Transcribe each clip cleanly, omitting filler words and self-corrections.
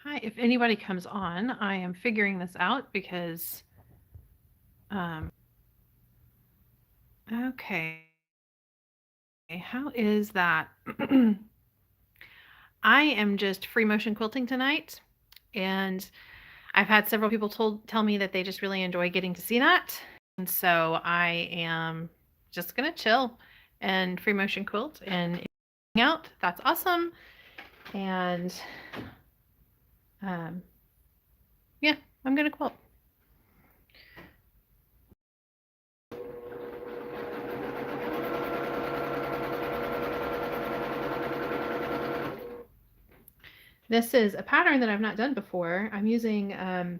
Hi, if anybody comes on, I am figuring this out because, okay, how is that? I am just free motion quilting tonight, and I've had several people tell me that they just really enjoy getting to see that. And so I am just gonna chill and free motion quilt and hang out. That's awesome. And um, yeah, I'm gonna quilt. This is a pattern that I've not done before. I'm using kind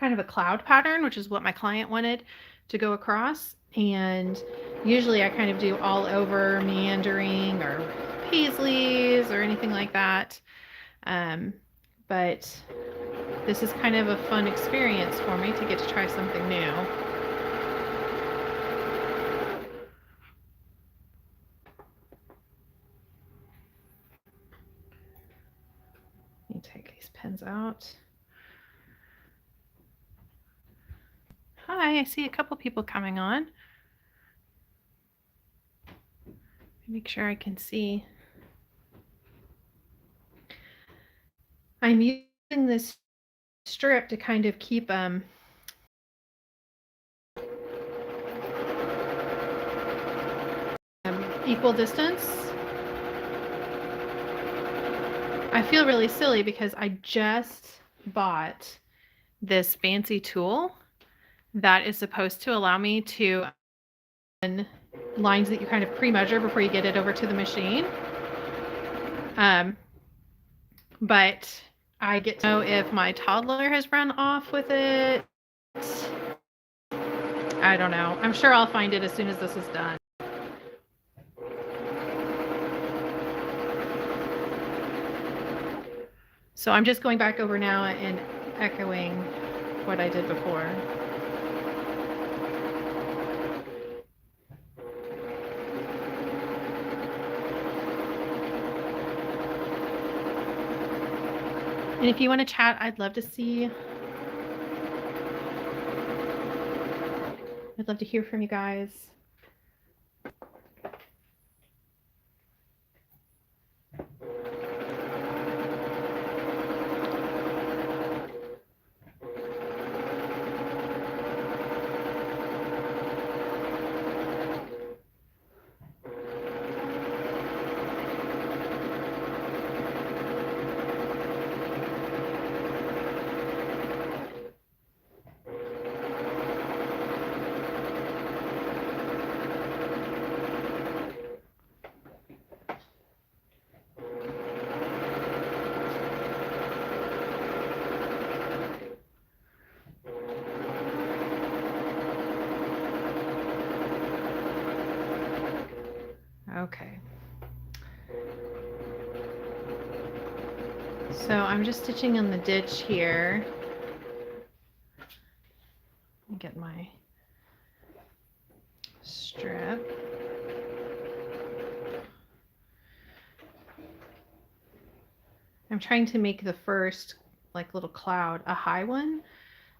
of a cloud pattern, which is what my client wanted to go across. And usually I kind of do all over meandering or paisleys or anything like that. But this is kind of a fun experience for me to get to try something new. Let me take these pins out. Hi, I see a couple people coming on. Make sure I can see. I'm using this strip to kind of keep equal distance. I feel really silly because I just bought this fancy tool that is supposed to allow me to lines that you kind of pre-measure before you get it over to the machine. But I get to know if my toddler has run off with it. I don't know. I'm sure I'll find it as soon as this is done. So I'm just going back over now and echoing what I did before. And if you want to chat, I'd love to see. I'd love to hear from you guys. Okay. So I'm just stitching on the ditch here. Get my strip. I'm trying to make the first like little cloud a high one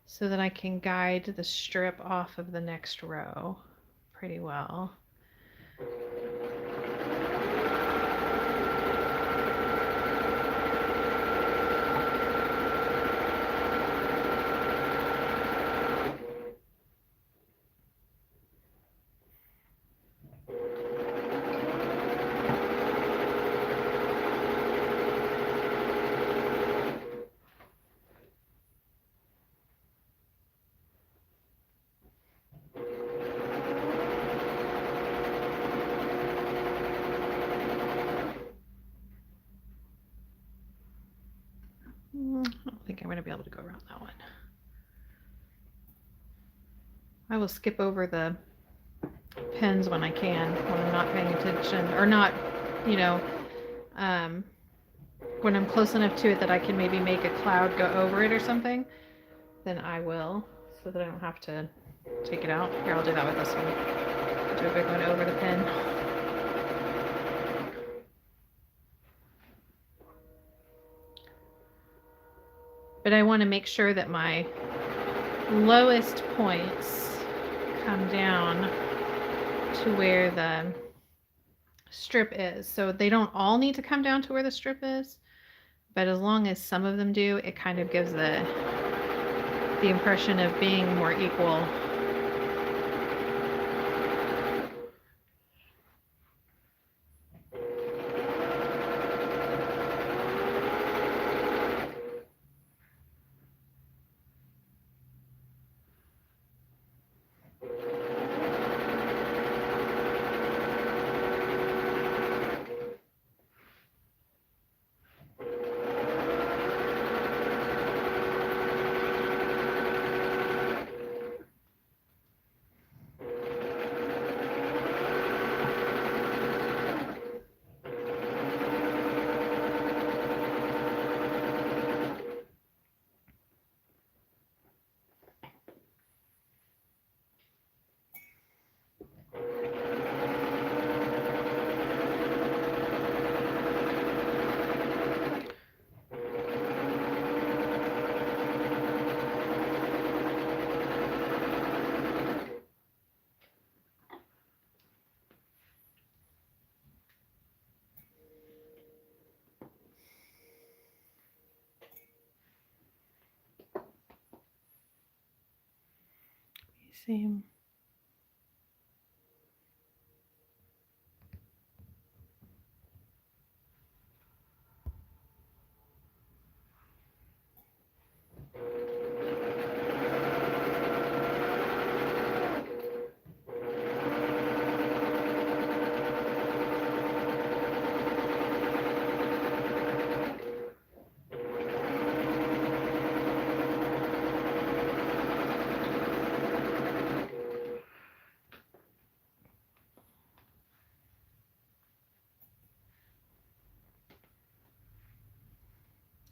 so that I can guide the strip off of the next row pretty well. I don't think I'm going to be able to go around that one. I will skip over the pins when I can, when I'm not paying attention, or not, you know, when I'm close enough to it that I can maybe make a cloud go over it or something, then I will, so that I don't have to take it out. Here, I'll do that with this one. Do a big one over the pin. but I want to make sure that my lowest points come down to where the strip is. So they don't all need to come down to where the strip is, but as long as some of them do, it kind of gives the impression of being more equal. See.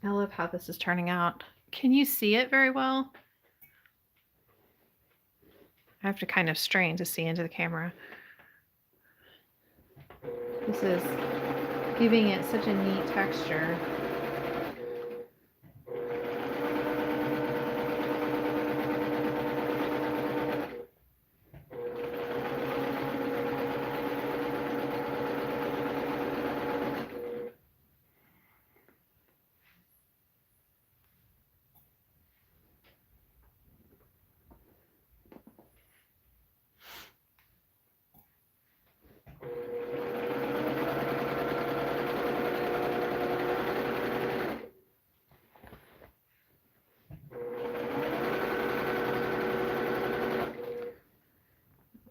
I love how this is turning out. Can you see it very well? I have to kind of strain to see into the camera. This is giving it such a neat texture.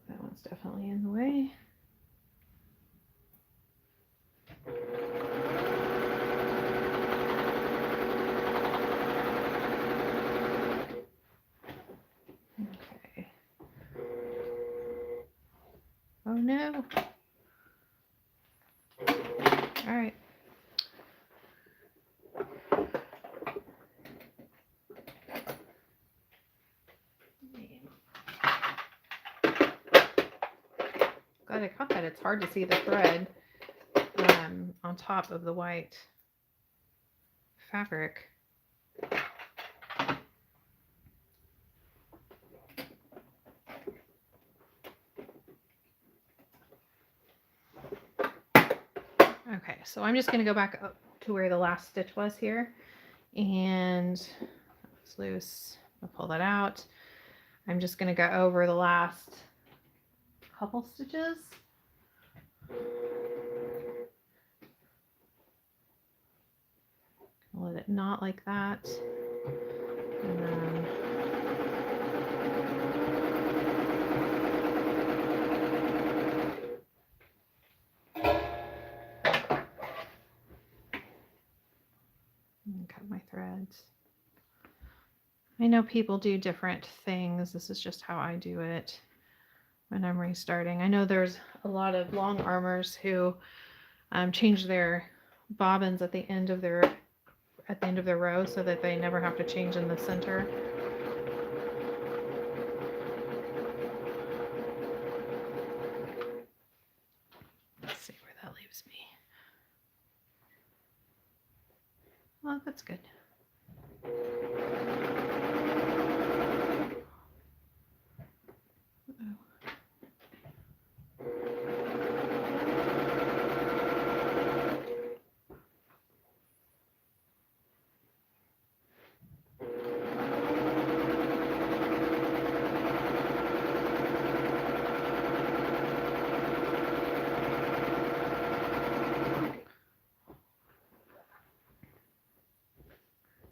That one's definitely in the way. Okay. Oh no. All right. Glad I caught that. It's hard to see the thread on top of the white fabric. Okay, so I'm just going to go back up to where the last stitch was here, and it's loose. I'll pull that out. I'm just going to go over the last couple stitches. Let it knot like that, and then cut my threads. I know people do different things. This is just how I do it when I'm restarting. I know there's a lot of long armors who change their bobbins at the end of their row so that they never have to change in the center. Let's see where that leaves me. Well, that's good.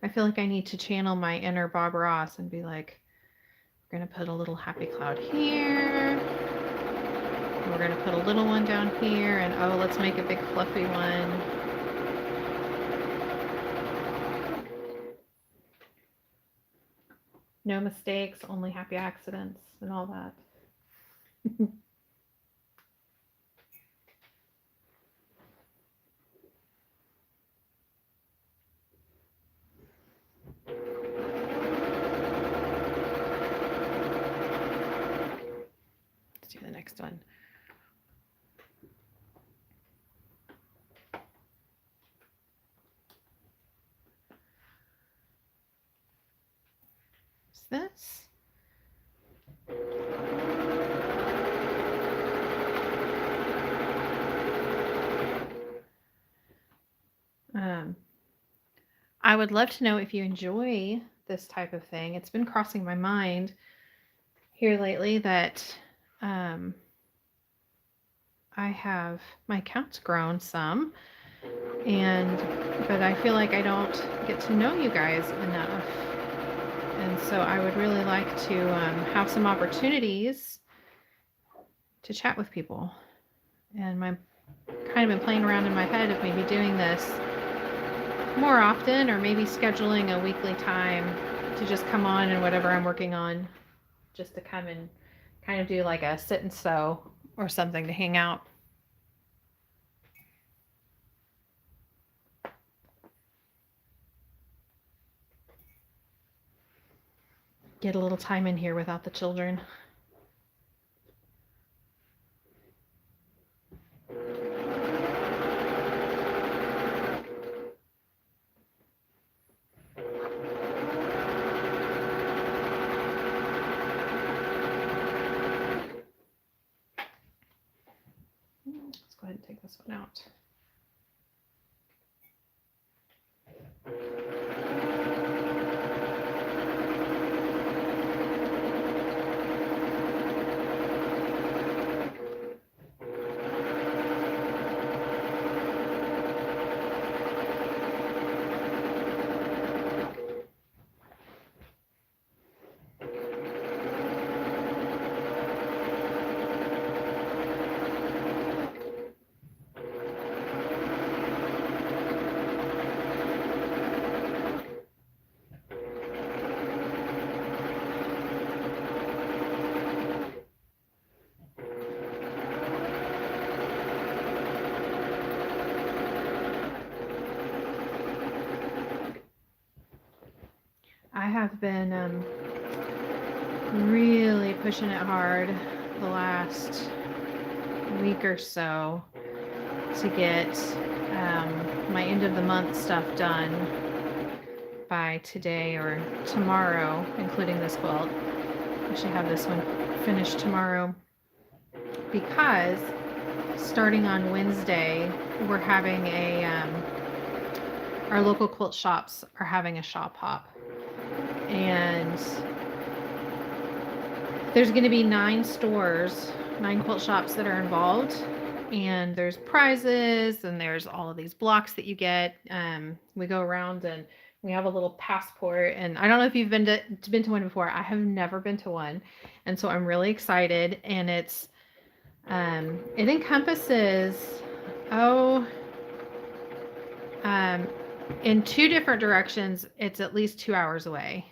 I feel like I need to channel my inner Bob Ross and be like, we're going to put a little happy cloud here. We're going to put a little one down here. And oh, let's make a big fluffy one. No mistakes, only happy accidents and all that. Let's do the next one. What's this? I would love to know if you enjoy this type of thing. It's been crossing my mind here lately that I have my account's grown some, but I feel like I don't get to know you guys enough, and so I would really like to have some opportunities to chat with people. And my kind of been playing around in my head of maybe doing this more often, or maybe scheduling a weekly time to just come on and whatever I'm working on, just to come and kind of do like a sit and sew or something to hang out. Get a little time in here without the children. Let's go ahead and take this one out. I have been really pushing it hard the last week or so to get my end of the month stuff done by today or tomorrow, including this quilt. I should have this one finished tomorrow, because starting on Wednesday, we're having our local quilt shops are having a shop hop. And there's going to be 9 stores, 9 quilt shops that are involved. And there's prizes, and there's all of these blocks that you get. We go around and we have a little passport. And I don't know if you've been to one before. I have never been to one. And so I'm really excited. And it encompasses, in 2 different directions, it's at least 2 hours away,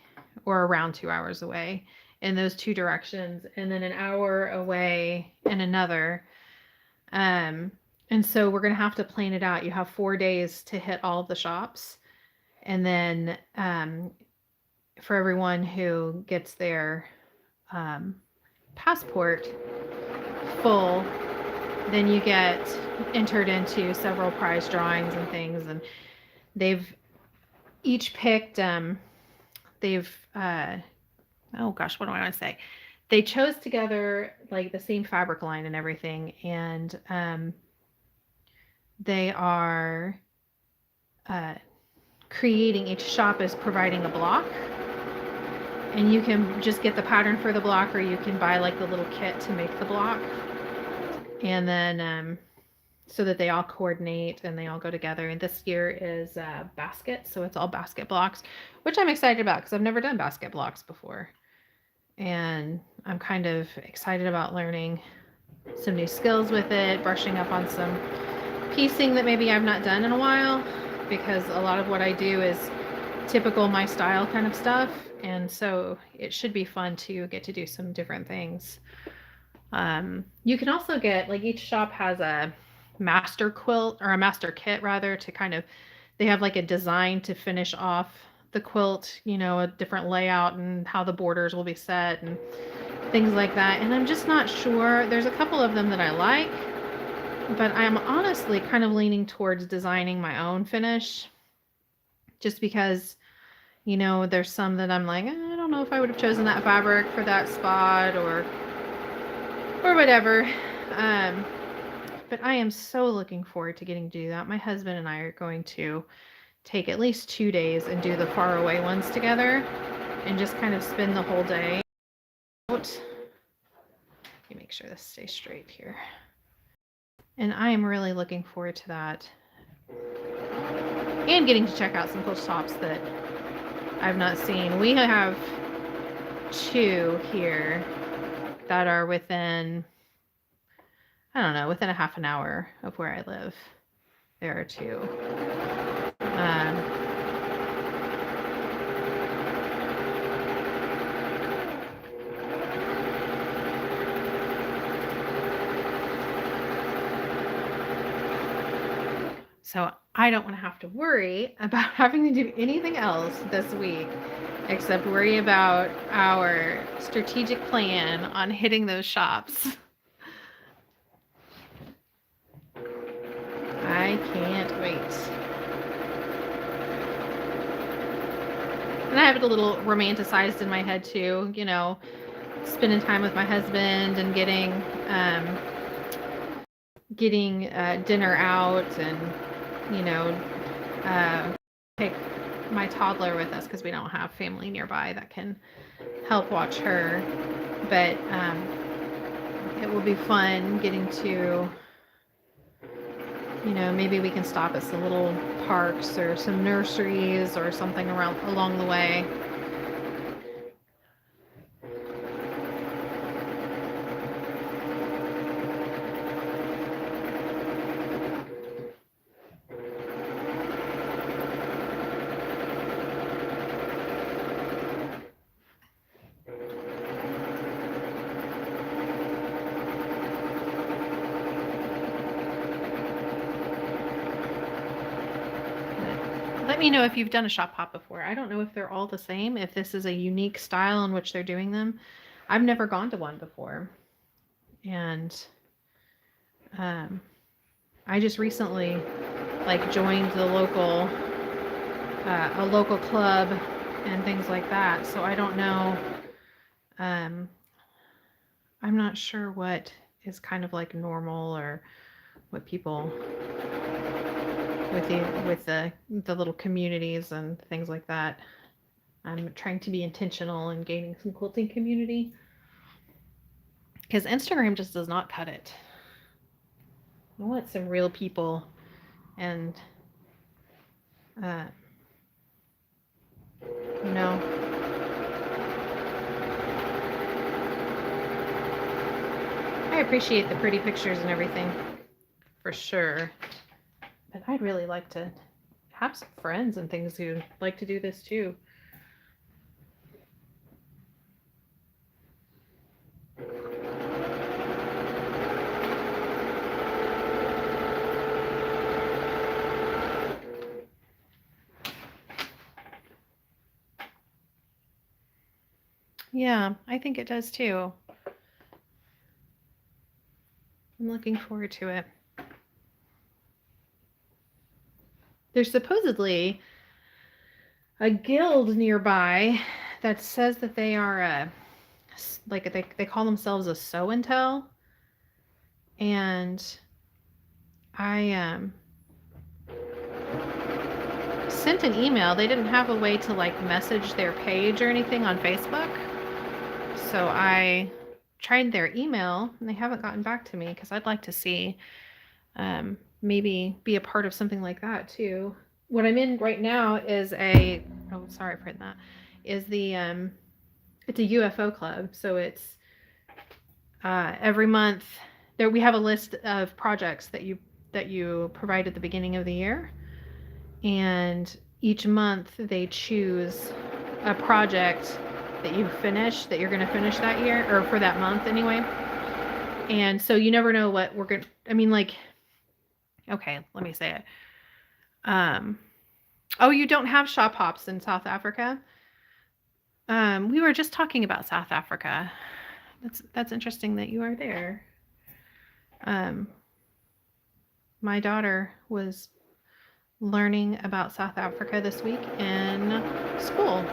or around 2 hours away in those 2 directions, and then an hour away in another. And so we're going to have to plan it out. You have 4 days to hit all of the shops. And then for everyone who gets their passport full, then you get entered into several prize drawings and things. And they've each picked, oh gosh, what do I want to say? They chose together like the same fabric line and everything. And they are creating, each shop is providing a block. And you can just get the pattern for the block, or you can buy like the little kit to make the block. And then so that they all coordinate and they all go together. And this year is basket, so it's all basket blocks, which I'm excited about because I've never done basket blocks before. And I'm kind of excited about learning some new skills with it, brushing up on some piecing that maybe I've not done in a while, because a lot of what I do is typical my style kind of stuff. And so it should be fun to get to do some different things. You can also get, like, each shop has a master quilt, or a master kit rather, to kind of, they have like a design to finish off the quilt, you know, a different layout and how the borders will be set and things like that. And I'm just not sure. There's a couple of them that I like, but I'm honestly kind of leaning towards designing my own finish, just because, you know, there's some that I'm like, I don't know if I would have chosen that fabric for that spot, or whatever. But I am so looking forward to getting to do that. My husband and I are going to take at least 2 days and do the far away ones together, and just kind of spend the whole day out. Let me make sure this stays straight here. And I am really looking forward to that. And getting to check out some cool shops that I've not seen. We have 2 here that are within, I don't know, within a half an hour of where I live. There are 2. So I don't want to have to worry about having to do anything else this week except worry about our strategic plan on hitting those shops. I can't wait. And I have it a little romanticized in my head too, you know, spending time with my husband and getting dinner out, and, you know, take my toddler with us because we don't have family nearby that can help watch her. But it will be fun getting to, you know, maybe we can stop at some little parks or some nurseries or something along the way. Let me know if you've done a shop hop before. I don't know if they're all the same, if this is a unique style in which they're doing them. I've never gone to one before. And I just recently, like, joined the local, a local club and things like that. So I don't know. I'm not sure what is kind of like normal, or what people with the little communities and things like that. I'm trying to be intentional in gaining some quilting community, because Instagram just does not cut it. I want some real people, and you know, I appreciate the pretty pictures and everything, for sure. But I'd really like to have some friends and things who like to do this too. Yeah, I think it does too. I'm looking forward to it. There's supposedly a guild nearby that says that they are like they call themselves a sew and tell, and I sent an email. They didn't have a way to like message their page or anything on Facebook, so I tried their email and they haven't gotten back to me, because I'd like to see maybe be a part of something like that too. What I'm in right now is sorry for that, is it's a UFO club. So it's every month there we have a list of projects that you provide at the beginning of the year, and each month they choose a project that you're going to finish that year, or for that month anyway. And so you never know what we're going to, I mean, like, okay, let me say it. Oh, you don't have shop hops in South Africa? We were just talking about South Africa. That's interesting that you are there. My daughter was learning about South Africa this week in school.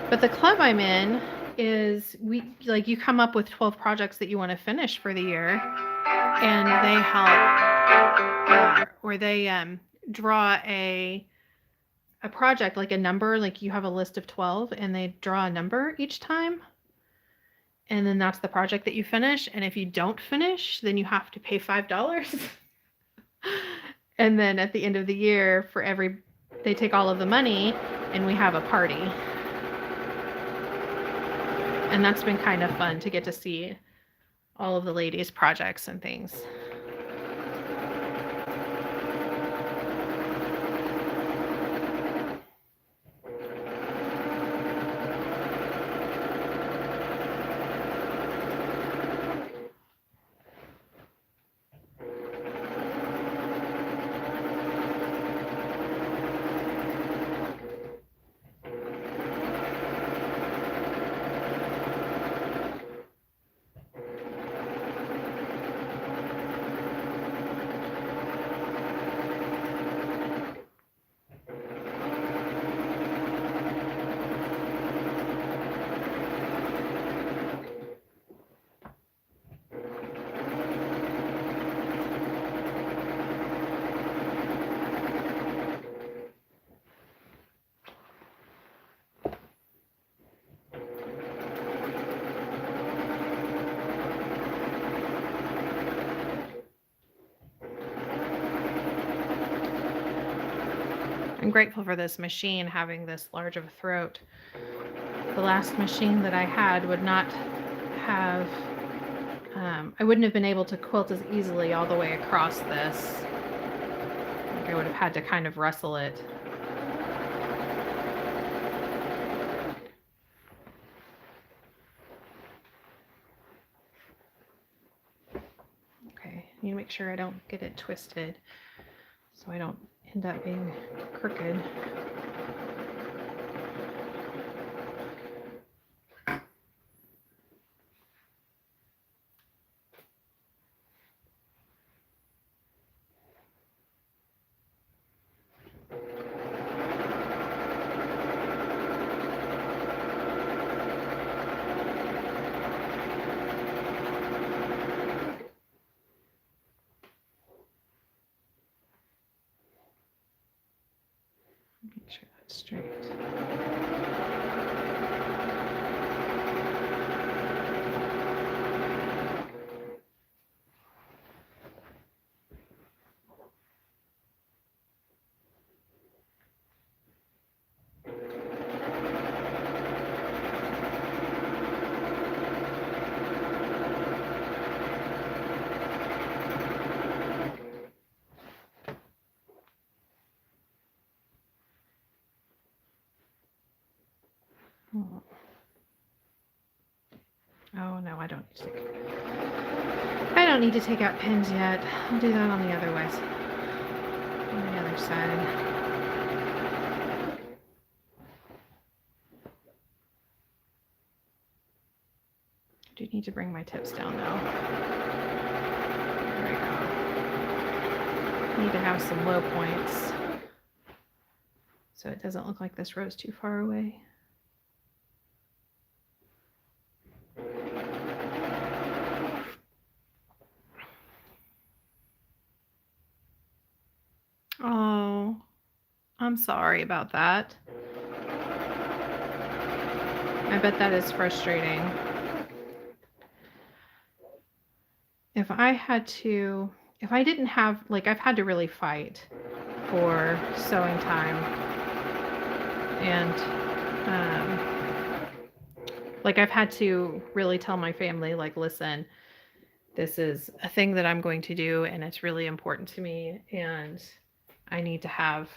But the club I'm in is you come up with 12 projects that you want to finish for the year, and they help, or they draw a project, like a number, like you have a list of 12 and they draw a number each time. And then that's the project that you finish. And if you don't finish, then you have to pay $5. And then at the end of the year, they take all of the money and we have a party. And that's been kind of fun to get to see all of the ladies' projects and things. I'm grateful for this machine having this large of a throat. The last machine that I had would not have, I wouldn't have been able to quilt as easily all the way across this. I would have had to kind of wrestle it. Okay, I need to make sure I don't get it twisted so I don't end up being crooked. Make sure that's straight. Oh no, I don't need to take out pins yet. I'll do that on the other way. On the other side. I do need to bring my tips down though. There we go. I need to have some low points so it doesn't look like this row's too far away. Oh, I'm sorry about that. I bet that is frustrating. if I had to, if I didn't have, like, I've had to really fight for sewing time. And, like, I've had to really tell my family, like, listen, this is a thing that I'm going to do, and it's really important to me, and I need to have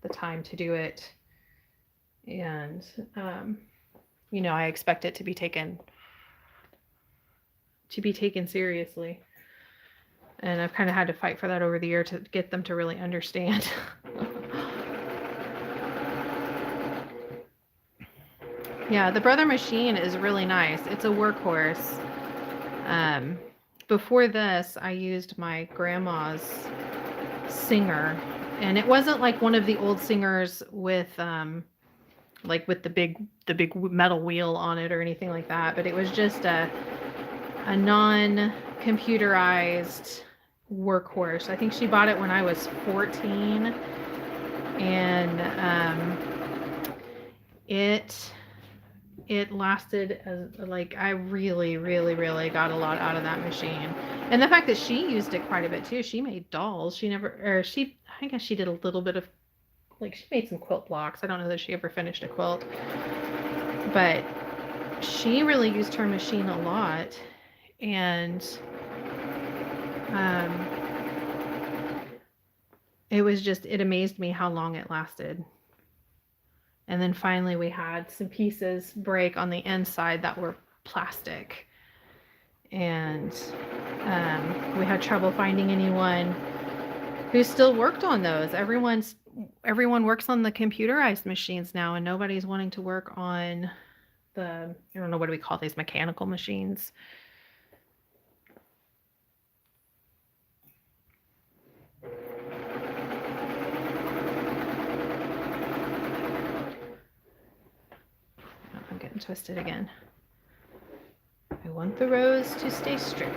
the time to do it. And, you know, I expect it to be taken seriously. And I've kind of had to fight for that over the year to get them to really understand. Yeah, the Brother machine is really nice. It's a workhorse. Before this, I used my grandma's Singer, and it wasn't like one of the old Singers with like with the big metal wheel on it or anything like that, but it was just a non-computerized workhorse. I think she bought it when I was 14, and it lasted as, like, I really got a lot out of that machine. And the fact that she used it quite a bit too. She made dolls. She never, or she, I guess she did a little bit of, like, she made some quilt blocks. I don't know that she ever finished a quilt, but she really used her machine a lot. And it was just, it amazed me how long it lasted. And then finally we had some pieces break on the inside that were plastic. And we had trouble finding anyone who still worked on those. Everyone works on the computerized machines now, and nobody's wanting to work on the, I don't know, what do we call these, mechanical machines? I'm getting twisted again. I want the rows to stay straight.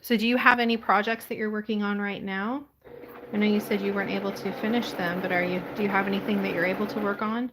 So do you have any projects that you're working on right now? I know you said you weren't able to finish them, but do you have anything that you're able to work on?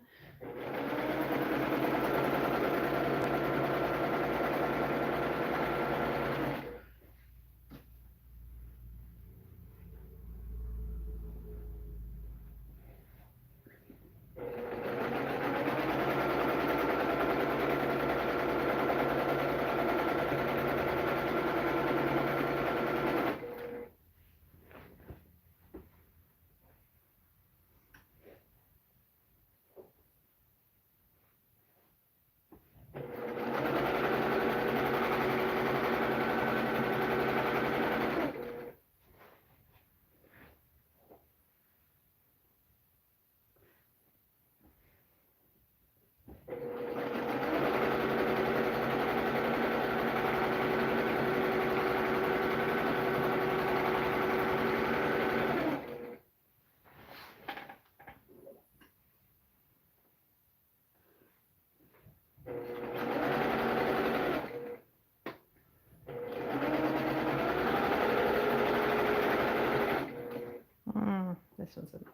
This one's in the way.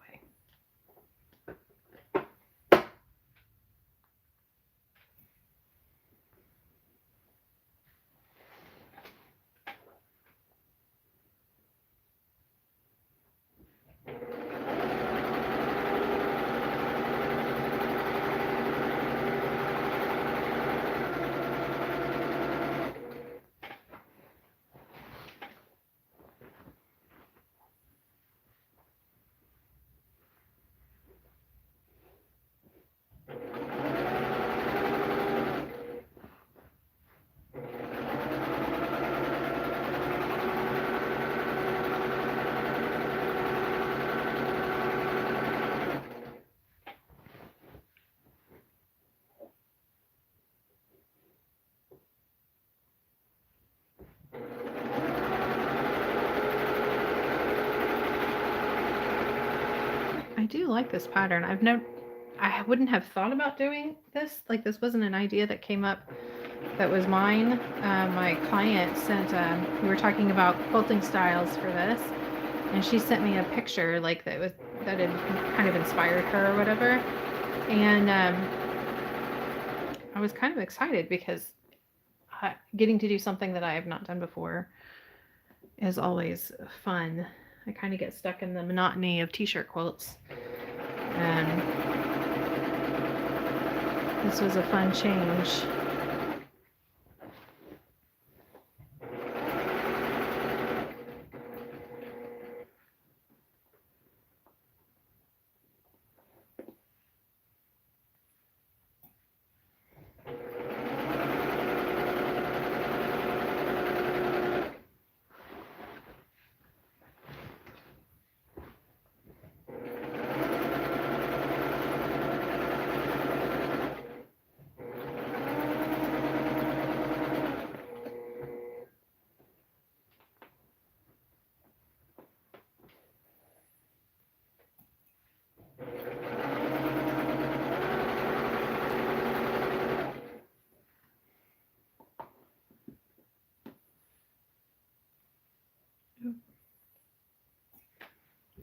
I do like this pattern. I wouldn't have thought about doing this. Like, this wasn't an idea that came up that was mine. My client sent, we were talking about quilting styles for this, and she sent me a picture like that had kind of inspired her or whatever. And I was kind of excited because getting to do something that I have not done before is always fun. I kind of get stuck in the monotony of t-shirt quilts, and this was a fun change.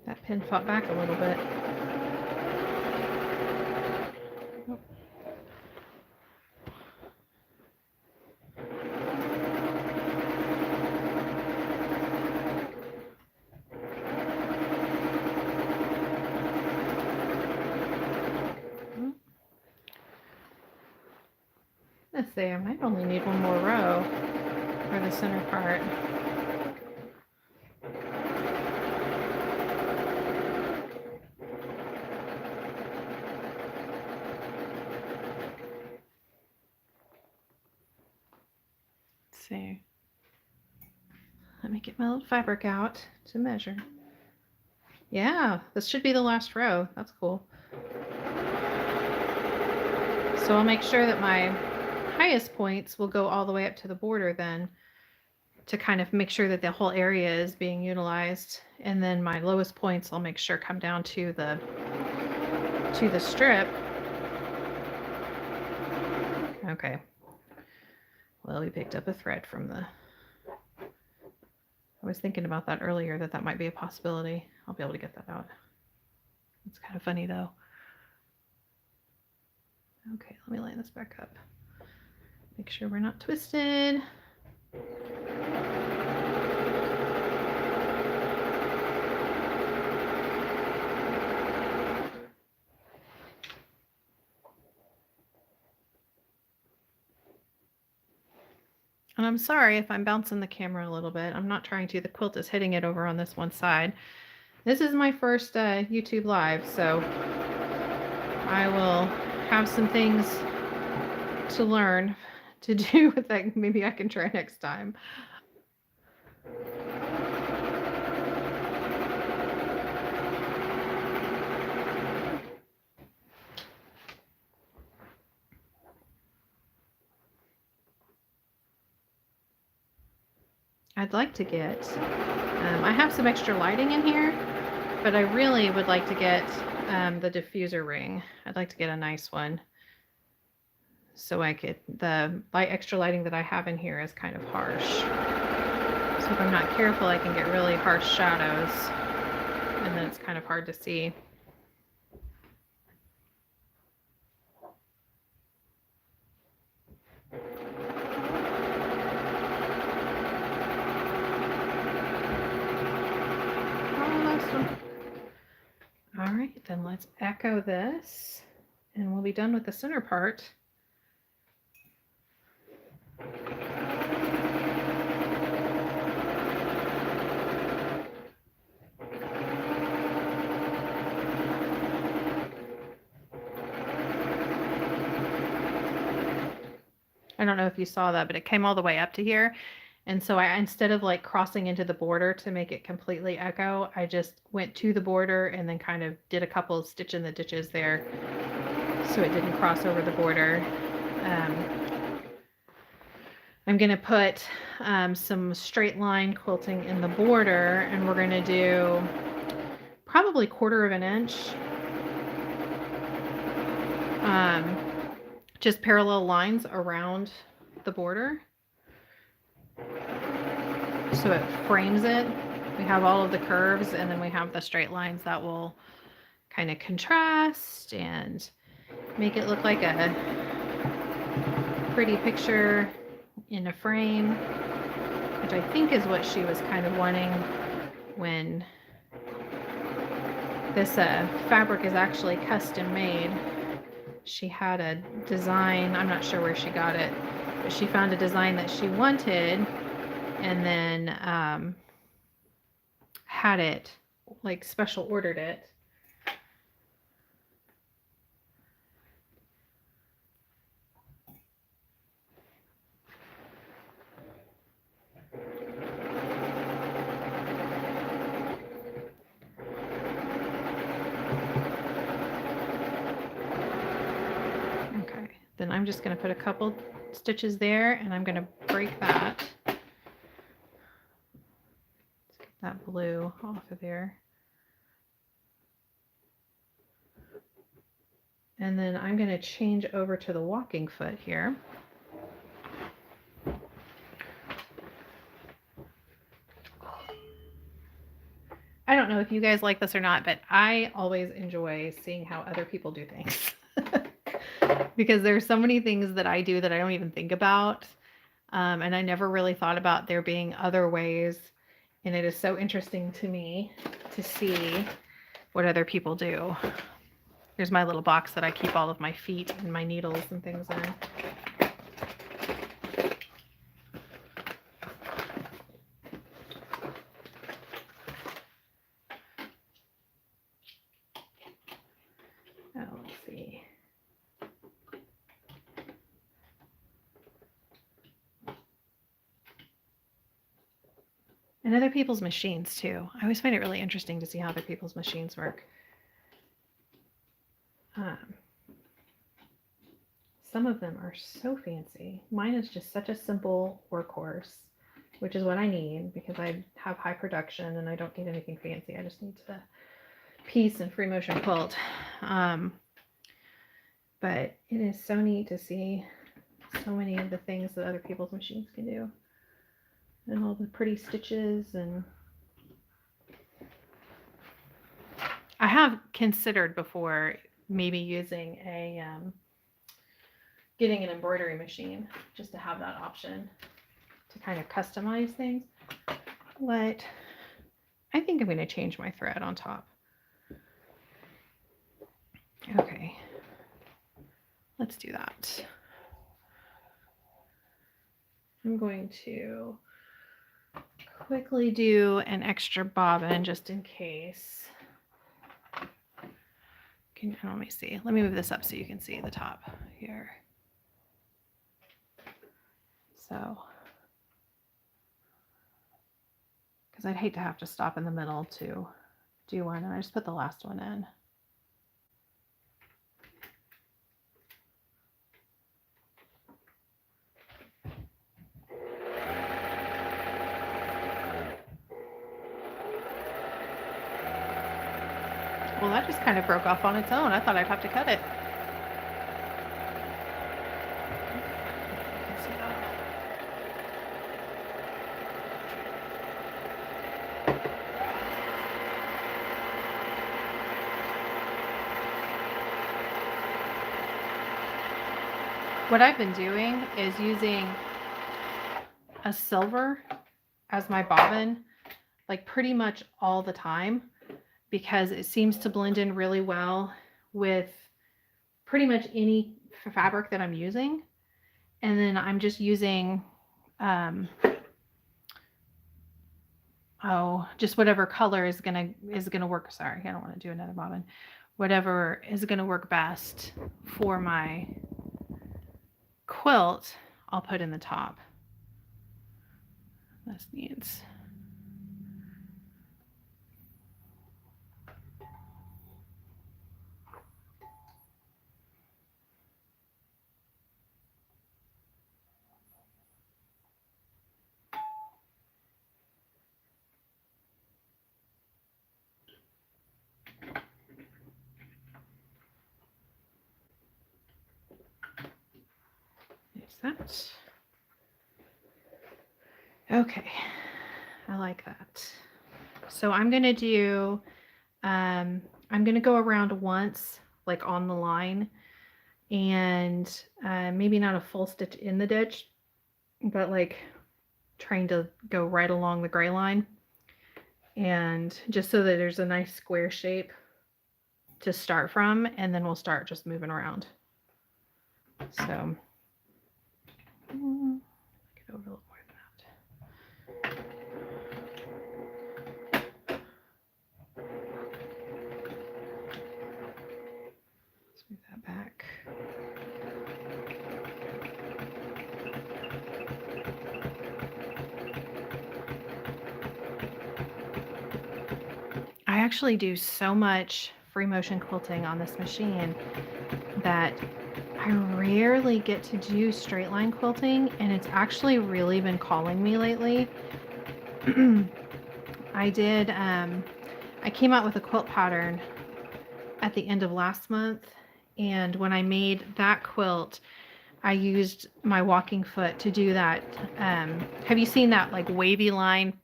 That pin fought back a little bit. Let's see, I might only need one more row for the center part. Let's see. Let me get my little fabric out to measure. Yeah, this should be the last row. That's cool. So I'll make sure that my highest points will go all the way up to the border then, to kind of make sure that the whole area is being utilized. And then my lowest points I'll make sure come down to the strip. Okay. Well, we picked up a thread from the... I was thinking about that earlier, that might be a possibility. I'll be able to get that out. It's kind of funny though. Okay, let me line this back up. Make sure we're not twisted. And I'm sorry if I'm bouncing the camera a little bit. I'm not trying to. The quilt is hitting it over on this one side. This is my first YouTube live, so I will have some things to learn to do with that. Maybe I can try next time. I'd like to get, I have some extra lighting in here, but I really would like to get the diffuser ring. I'd like to get a nice one. So I could, the extra lighting that I have in here is kind of harsh. So if I'm not careful, I can get really harsh shadows, and then it's kind of hard to see. All right, then let's echo this, and we'll be done with the center part. I don't know if you saw that, but it came all the way up to here. And so I, instead of like crossing into the border to make it completely echo, I just went to the border and then kind of did a couple of stitch in the ditches there so it didn't cross over the border. I'm going to put some straight line quilting in the border, and we're going to do probably 1/4 of an inch um, just parallel lines around the border. So it frames it. We have all of the curves, and then we have the straight lines that will kind of contrast and make it look like a pretty picture in a frame, which I think is what she was kind of wanting when this fabric is actually custom made. She had a design, I'm not sure where she got it, but she found a design that she wanted and then had it, like special ordered it. Okay, then I'm just going to put a couple stitches there and I'm going to break that. Let's get that blue off of there. And then I'm going to change over to the walking foot here. I don't know if you guys like this or not, but I always enjoy seeing how other people do things. Because there's so many things that I do that I don't even think about. And I never really thought about there being other ways. And it is so interesting to me to see what other people do. Here's my little box that I keep all of my feet and my needles and things in. Oh, let's see. And other people's machines too. I always find it really interesting to see how other people's machines work. Some of them are so fancy. Mine is just such a simple workhorse, which is what I need because I have high production and I don't need anything fancy. I just need the piece and free motion quilt. But it is so neat to see so many of the things that other people's machines can do. And all the pretty stitches. And I have considered before maybe using a getting an embroidery machine just to have that option to kind of customize things. But I think I'm going to change my thread on top. Okay, let's do that. I'm going to quickly do an extra bobbin just in case. Let me see. Let me move this up so you can see the top here. So, because I'd hate to have to stop in the middle to do one, and I just put the last one in. Well, that just kind of broke off on its own. I thought I'd have to cut it. What I've been doing is using a silver as my bobbin, like pretty much all the time, because it seems to blend in really well with pretty much any fabric that I'm using. And then I'm just using, just whatever color is gonna work. Sorry, I don't want to do another bobbin. Whatever is gonna work best for my quilt, I'll put in the top. This needs. that. Okay, I like that. So I'm going to do, I'm going to go around once, like on the line, and maybe not a full stitch in the ditch, but like trying to go right along the gray line, and just so that there's a nice square shape to start from, and then we'll start just moving around. So get over a little more than that. Smooth that back. I actually do so much free motion quilting on this machine that I rarely get to do straight line quilting, and it's actually really been calling me lately. I came out with a quilt pattern at the end of last month, and when I made that quilt, I used my walking foot to do that. Have you seen that like wavy line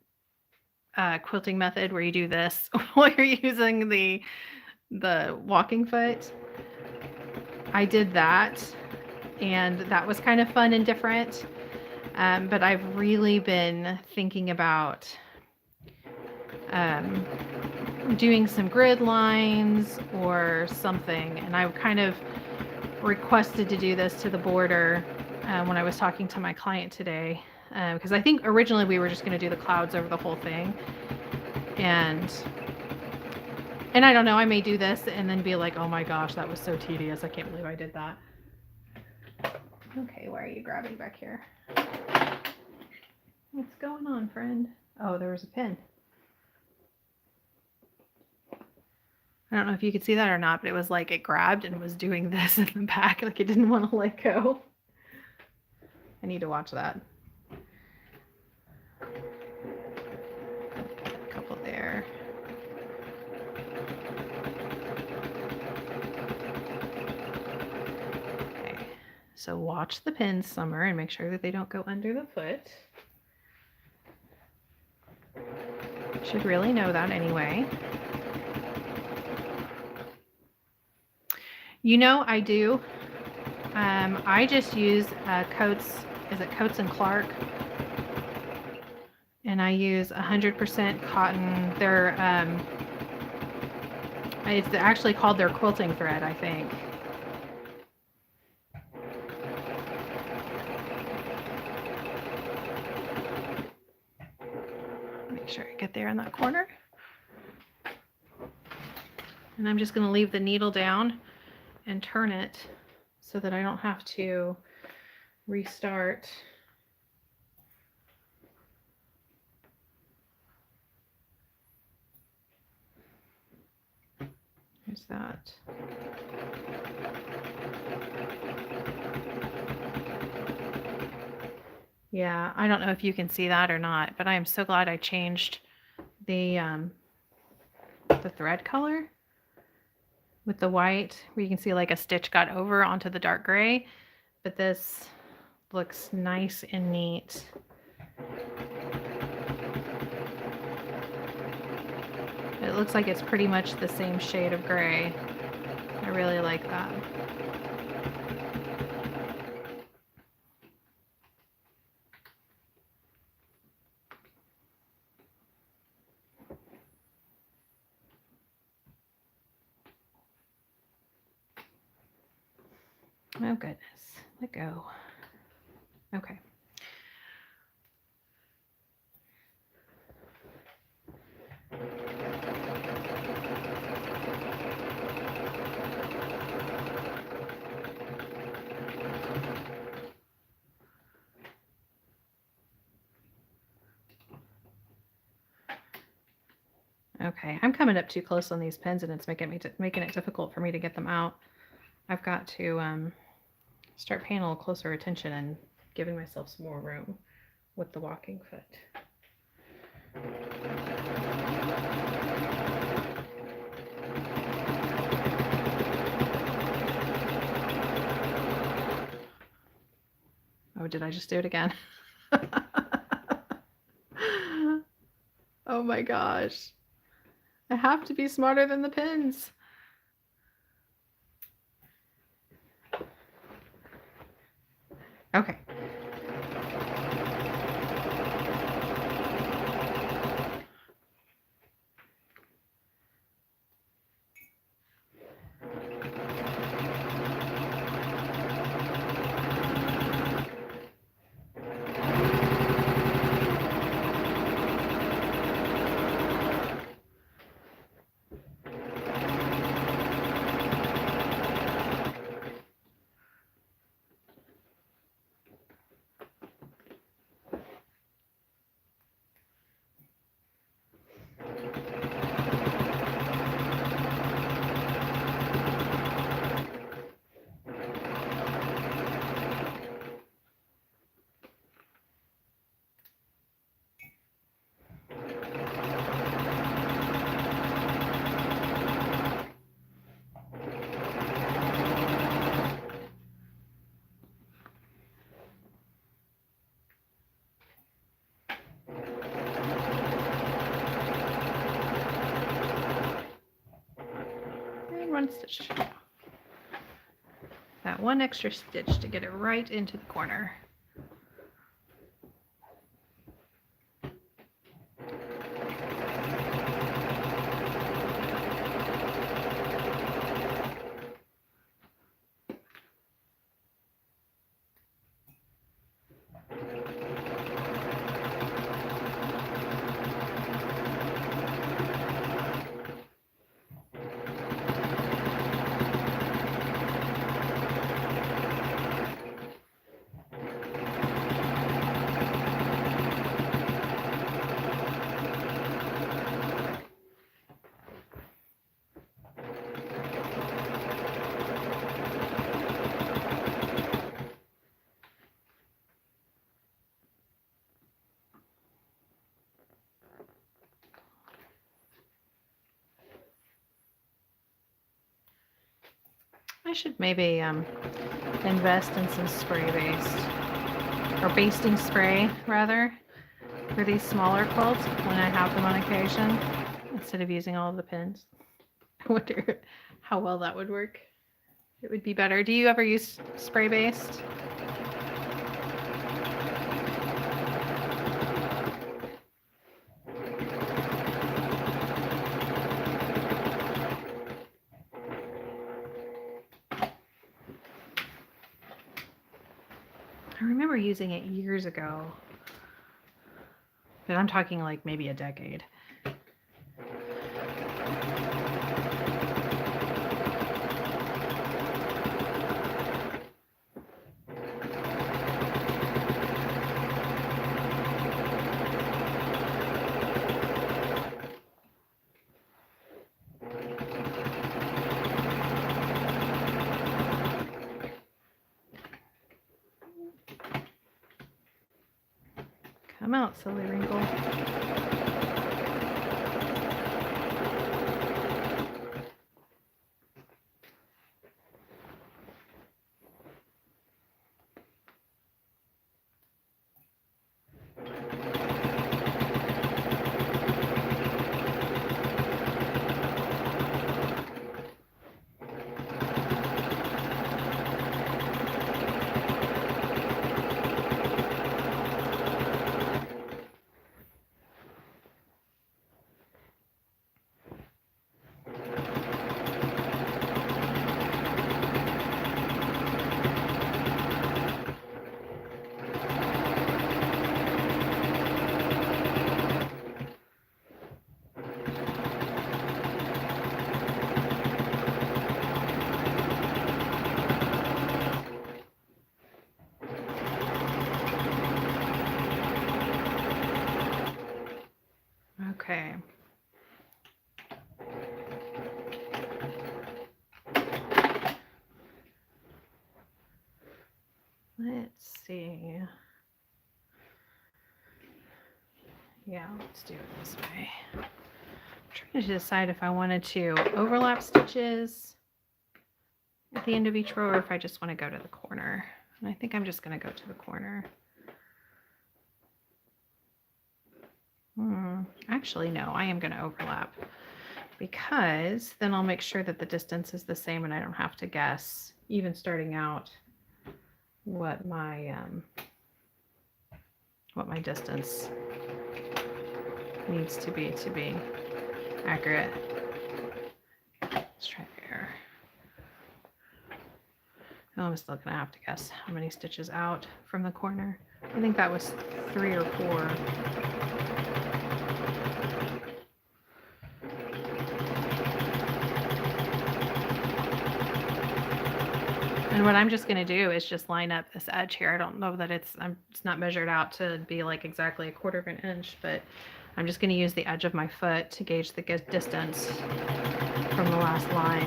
quilting method where you do this while you're using the walking foot? I did that, and that was kind of fun and different. But I've really been thinking about doing some grid lines or something, and I kind of requested to do this to the border when I was talking to my client today, because I think originally we were just going to do the clouds over the whole thing, and I don't know, I may do this and then be like, oh my gosh, that was so tedious, I can't believe I did that. Okay, why are you grabbing back here? What's going on, friend? Oh, there was a pin. I don't know if you could see that or not, but it was like it grabbed and was doing this in the back, like it didn't want to let go. I need to watch that. A couple there. Okay, so watch the pins, Summer, and make sure that they don't go under the foot. Should really know that anyway. You know, I do. I just use Coats, is it Coats and Clark? And I use 100% cotton. They're, it's actually called their quilting thread, I think. Make sure I get there in that corner. And I'm just going to leave the needle down and turn it so that I don't have to restart. There's that. Yeah, I don't know if you can see that or not, but I am so glad I changed the thread color with the white, where you can see like a stitch got over onto the dark gray, but this looks nice and neat. It looks like it's pretty much the same shade of gray. I really like that. Oh goodness, let go. Okay. Okay, I'm coming up too close on these pins, and it's making it difficult for me to get them out. I've got to start paying a little closer attention and giving myself some more room with the walking foot. Oh, did I just do it again? Oh my gosh. I have to be smarter than the pins. Okay. And one stitch. That one extra stitch to get it right into the corner. I should maybe invest in some spray based, or basting spray rather, for these smaller quilts when I have them on occasion, instead of using all of the pins. I wonder how well that would work. It would be better. Do you ever use spray based? I remember using it years ago, but I'm talking like maybe a decade. Come out, silly wrinkle. Okay. Let's see. Yeah, let's do it this way. I'm trying to decide if I wanted to overlap stitches at the end of each row or if I just want to go to the corner. And I think I'm just going to go to the corner. Actually, no, I am going to overlap, because then I'll make sure that the distance is the same and I don't have to guess, even starting out, what my distance needs to be accurate. Let's try there. Oh, I'm still gonna have to guess how many stitches out from the corner. I think that was 3 or 4. And what I'm just going to do is just line up this edge here. I don't know that it's not measured out to be like exactly 1/4 of an inch, but I'm just going to use the edge of my foot to gauge the distance from the last line.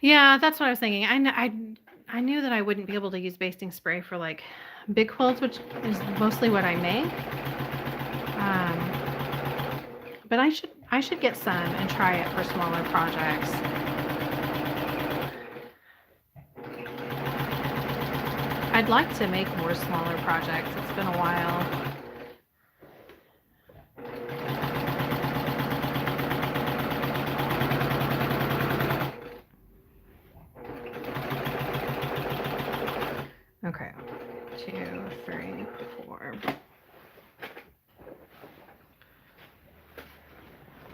Yeah, that's what I was thinking. I knew that I wouldn't be able to use basting spray for like big quilts, which is mostly what I make. But I should get some and try it for smaller projects. I'd like to make more smaller projects. It's been a while. Okay, 2, 3, 4.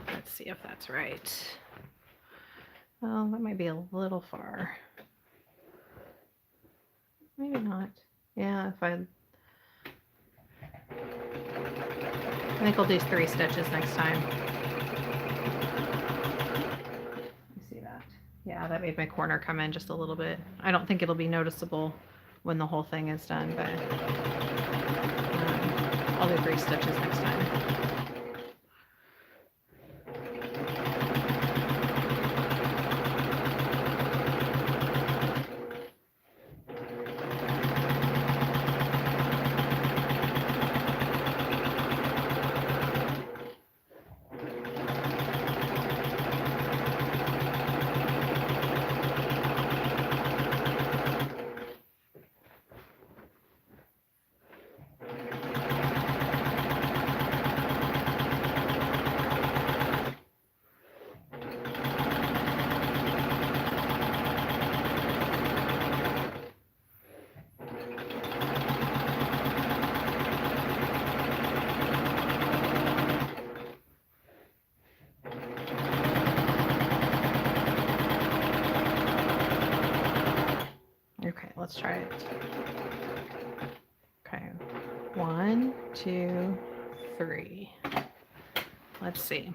Let's see if that's right. Well, that might be a little far. Maybe not. Yeah, I think I'll do 3 stitches next time. You see that? Yeah, that made my corner come in just a little bit. I don't think it'll be noticeable when the whole thing is done, but I'll do 3 stitches next time. Okay, let's try it. Okay, 1, 2, 3. Let's see.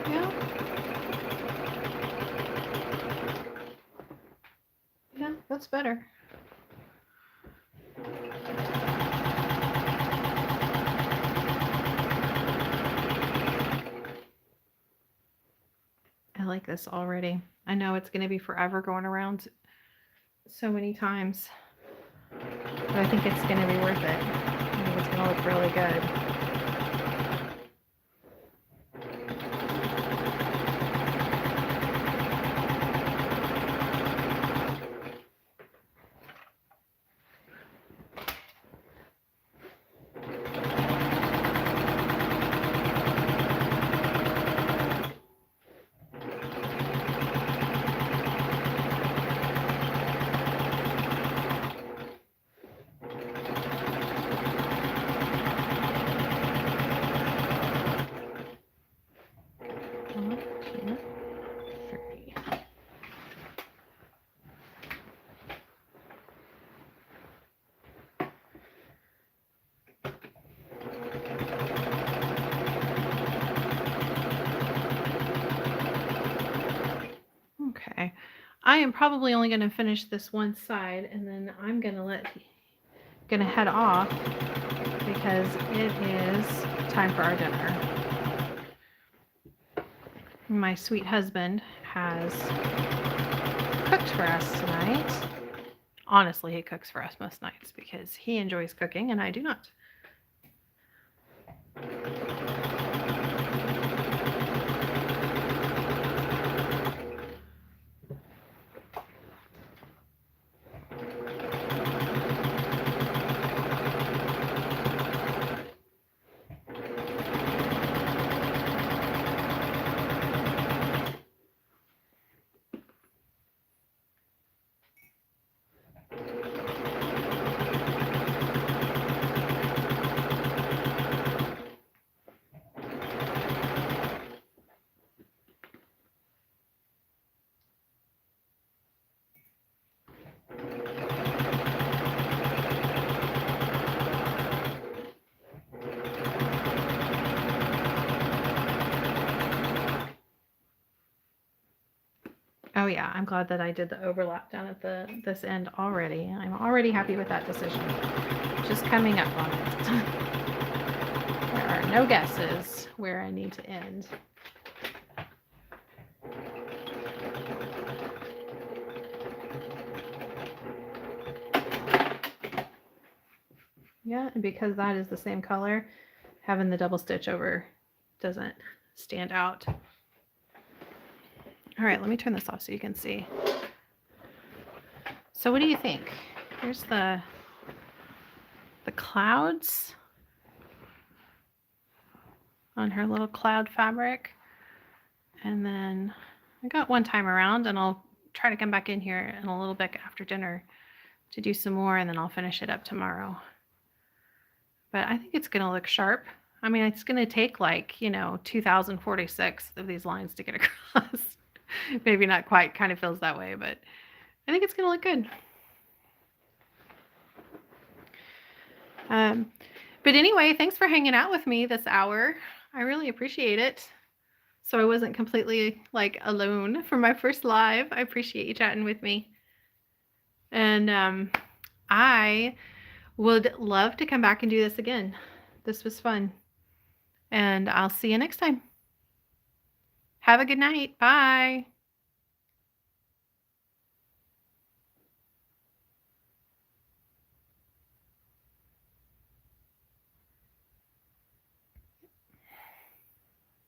Yeah, that's better. I like this already. I know it's going to be forever going around so many times, but I think it's going to be worth it. I think it's going to look really good. Okay, I am probably only going to finish this one side, and then I'm going to head off because it is time for our dinner. My sweet husband has cooked for us tonight. Honestly, he cooks for us most nights because he enjoys cooking and I do not. Oh yeah, I'm glad that I did the overlap down at this end already. I'm already happy with that decision. Just coming up on it. There are no guesses where I need to end. Yeah, and because that is the same color, having the double stitch over doesn't stand out. All right, let me turn this off so you can see. So what do you think? Here's the clouds on her little cloud fabric. And then I got one time around, and I'll try to come back in here in a little bit after dinner to do some more, and then I'll finish it up tomorrow. But I think it's going to look sharp. I mean, it's going to take like, 2046 of these lines to get across. Maybe not quite, kind of feels that way, but I think it's going to look good. But anyway, thanks for hanging out with me this hour. I really appreciate it. So I wasn't completely like alone for my first live. I appreciate you chatting with me. And I would love to come back and do this again. This was fun. And I'll see you next time. Have a good night. Bye.